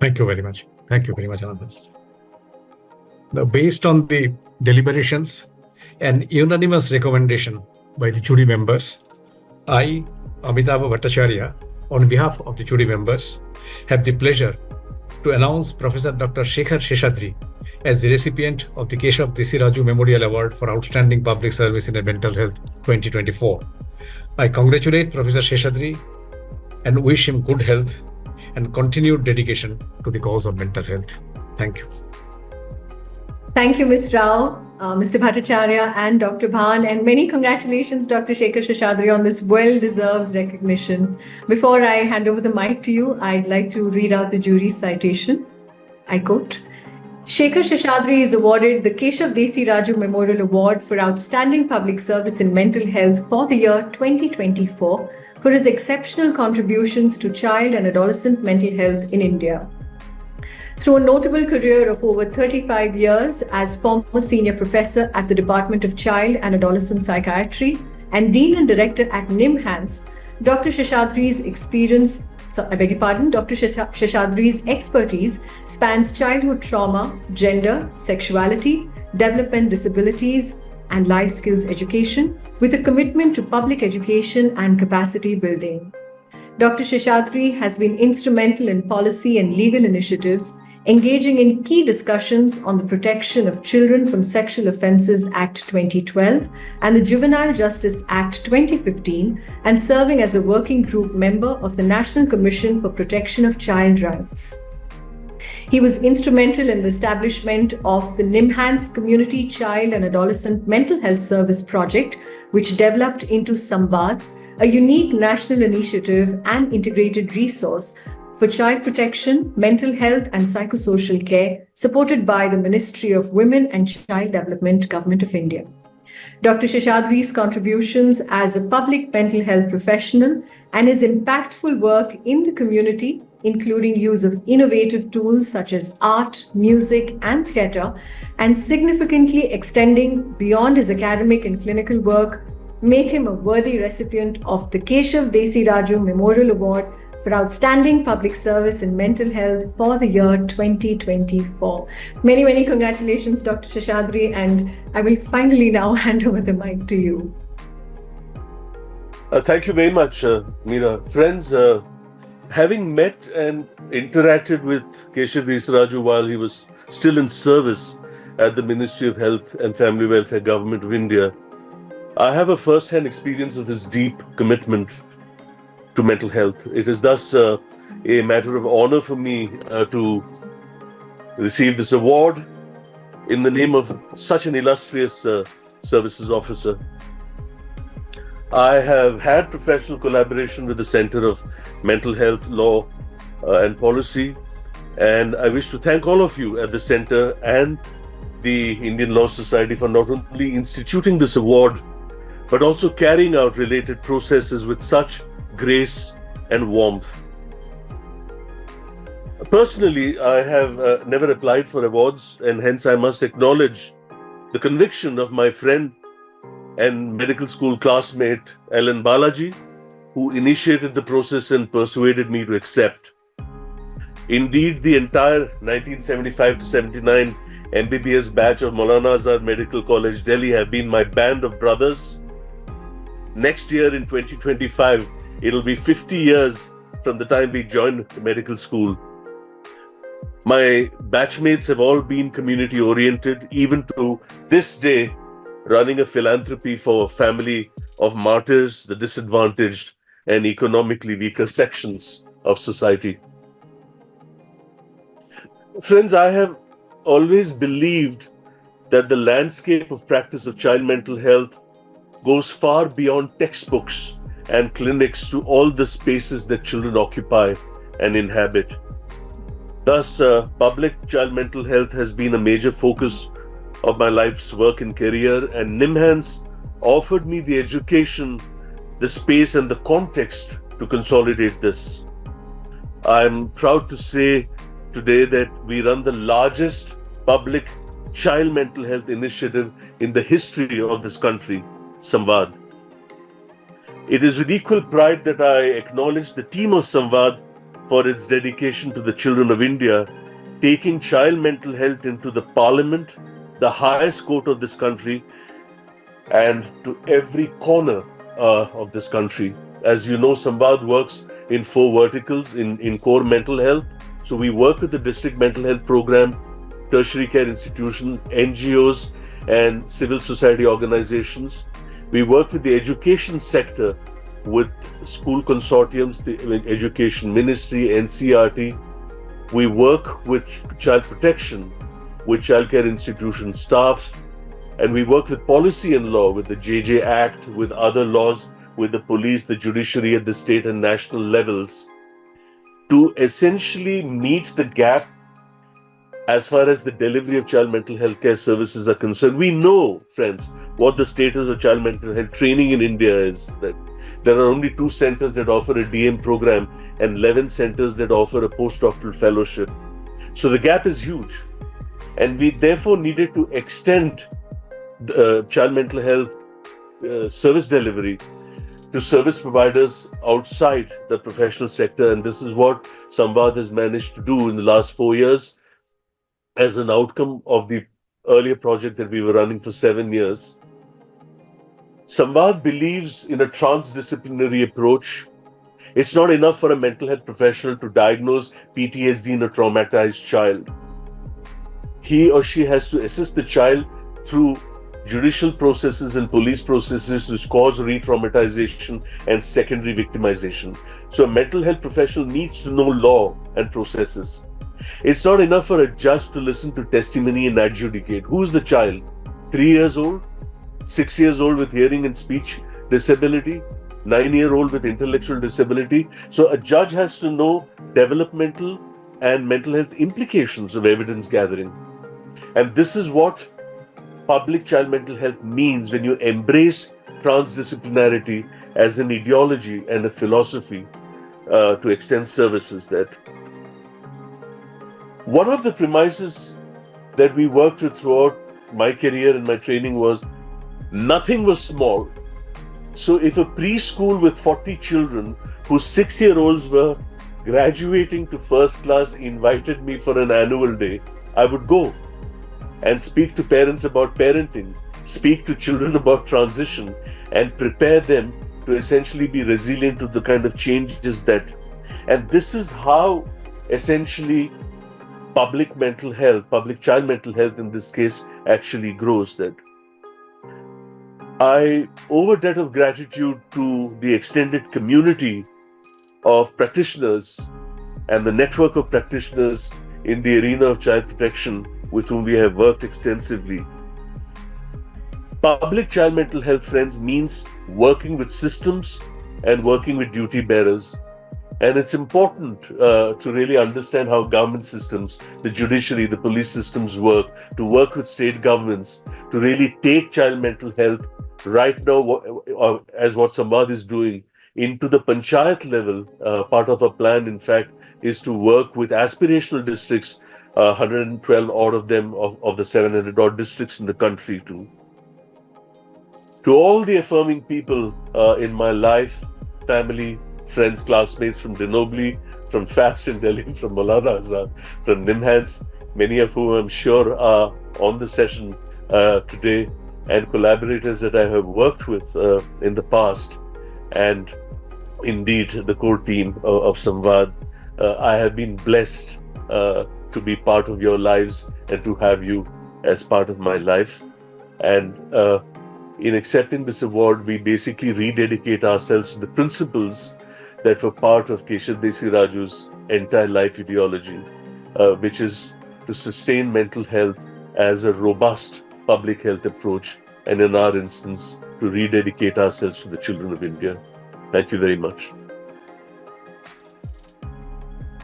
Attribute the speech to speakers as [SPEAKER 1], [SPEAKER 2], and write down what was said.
[SPEAKER 1] Thank you very much. Thank you very much, Anand. Based on the deliberations and unanimous recommendation by the jury members, I, Amitabh Bhattacharya, on behalf of the jury members, have the pleasure to announce Professor Dr. Shekhar Seshadri as the recipient of the Keshav Desiraju Memorial Award for Outstanding Public Service in Mental Health 2024. I congratulate Professor Seshadri and wish him good health and continued dedication to the cause of mental health. Thank you.
[SPEAKER 2] Thank you, Ms. Rao, Mr. Bhattacharya and Dr. Bhan, and many congratulations, Dr. Shekhar Seshadri, on this well-deserved recognition. Before I hand over the mic to you, I'd like to read out the jury's citation. I quote, Shekhar Seshadri is awarded the Keshav Desiraju Memorial Award for Outstanding Public Service in Mental Health for the year 2024 for his exceptional contributions to child and adolescent mental health in India. Through a notable career of over 35 years as former senior professor at the Department of Child and Adolescent Psychiatry and Dean and Director at NIMHANS, Dr. Seshadri's expertise spans childhood trauma, gender, sexuality, development disabilities, and life skills education, with a commitment to public education and capacity building. Dr. Seshadri has been instrumental in policy and legal initiatives, engaging in key discussions on the Protection of Children from Sexual Offences Act 2012 and the Juvenile Justice Act 2015, and serving as a working group member of the National Commission for Protection of Child Rights. He was instrumental in the establishment of the NIMHANS Community Child and Adolescent Mental Health Service project, which developed into SAMVAD, a unique national initiative and integrated resource for child protection, mental health and psychosocial care, supported by the Ministry of Women and Child Development, Government of India. Dr. Seshadri's contributions as a public mental health professional and his impactful work in the community, including use of innovative tools such as art, music, and theatre, and significantly extending beyond his academic and clinical work, make him a worthy recipient of the Keshav Desiraju Memorial Award for Outstanding Public Service in Mental Health for the year 2024. Many, many congratulations, Dr. Seshadri, and I will finally now hand over the mic to you.
[SPEAKER 3] Thank you very much, Meera. Friends, having met and interacted with Keshav Desiraju while he was still in service at the Ministry of Health and Family Welfare, Government of India, I have a first-hand experience of his deep commitment to mental health. It is thus a matter of honor for me to receive this award in the name of such an illustrious services officer. I have had professional collaboration with the Center of Mental Health Law and Policy, and I wish to thank all of you at the Center and the Indian Law Society for not only instituting this award, but also carrying out related processes with such grace and warmth. Personally, I have never applied for awards, and hence I must acknowledge the conviction of my friend and medical school classmate Ellen Balaji, who initiated the process and persuaded me to accept. Indeed, the entire 1975 to 79 MBBS batch of Maulana Azad Medical College, Delhi have been my band of brothers. Next year in 2025, it'll be 50 years from the time we joined medical school. My batchmates have all been community oriented, even to this day, running a philanthropy for family of martyrs, the disadvantaged and economically weaker sections of society. Friends, I have always believed that the landscape of practice of child mental health goes far beyond textbooks and clinics to all the spaces that children occupy and inhabit. Thus, public child mental health has been a major focus of my life's work and career, and NIMHANS offered me the education, the space and the context to consolidate this. I'm proud to say today that we run the largest public child mental health initiative in the history of this country, SAMVAD. It is with equal pride that I acknowledge the team of SAMVAD for its dedication to the children of India, taking child mental health into the parliament, the highest court of this country, and to every corner of this country. As you know, Samvad works in 4 verticals in core mental health. So we work with the district mental health program, tertiary care institutions, NGOs, and civil society organizations. We work with the education sector with school consortiums, the Education Ministry, NCRT. We work with child protection, with childcare institution staff, and we work with policy and law, with the JJ Act, with other laws, with the police, the judiciary at the state and national levels, to essentially meet the gap as far as the delivery of child mental health care services are concerned. We know, friends, what the status of child mental health training in India is. That there are only 2 centers that offer a DM program and 11 centers that offer a postdoctoral fellowship. So the gap is huge. And we therefore needed to extend child mental health service delivery to service providers outside the professional sector. And this is what Samvad has managed to do in the last 4 years as an outcome of the earlier project that we were running for 7 years. Samvad believes in a transdisciplinary approach. It's not enough for a mental health professional to diagnose PTSD in a traumatized child. He or she has to assist the child through judicial processes and police processes which cause re-traumatization and secondary victimization. So a mental health professional needs to know law and processes. It's not enough for a judge to listen to testimony and adjudicate. Who's the child? 3 years old? 6 years old with hearing and speech disability? 9-year-old with intellectual disability? So a judge has to know developmental and mental health implications of evidence gathering. And this is what public child mental health means when you embrace transdisciplinarity as an ideology and a philosophy to extend services. That one of the premises that we worked with throughout my career and my training was nothing was small. So if a preschool with 40 children whose 6-year-olds were graduating to first class invited me for an annual day, I would go and speak to parents about parenting, speak to children about transition, and prepare them to essentially be resilient to the kind of changes that. And this is how essentially public mental health, public child mental health in this case, actually grows. That I owe a debt of gratitude to the extended community of practitioners and the network of practitioners in the arena of child protection with whom we have worked extensively. Public child mental health, friends, means working with systems and working with duty bearers. And it's important to really understand how government systems, the judiciary, the police systems work, to work with state governments, to really take child mental health right now, as what Samvad is doing, into the panchayat level. Part of our plan, in fact, is to work with aspirational districts, 112 odd of them, of the 700 odd districts in the country. To all the affirming people in my life, family, friends, classmates from Denobli, from FAPS in Delhi, from Maulana Azad, from NIMHANS, many of whom I'm sure are on the session today, and collaborators that I have worked with in the past, and indeed the core team of Samvad. I have been blessed to be part of your lives and to have you as part of my life. And in accepting this award, we basically rededicate ourselves to the principles that were part of Keshav Desiraju's entire life ideology, which is to sustain mental health as a robust public health approach, and in our instance, to rededicate ourselves to the children of India. Thank you very much.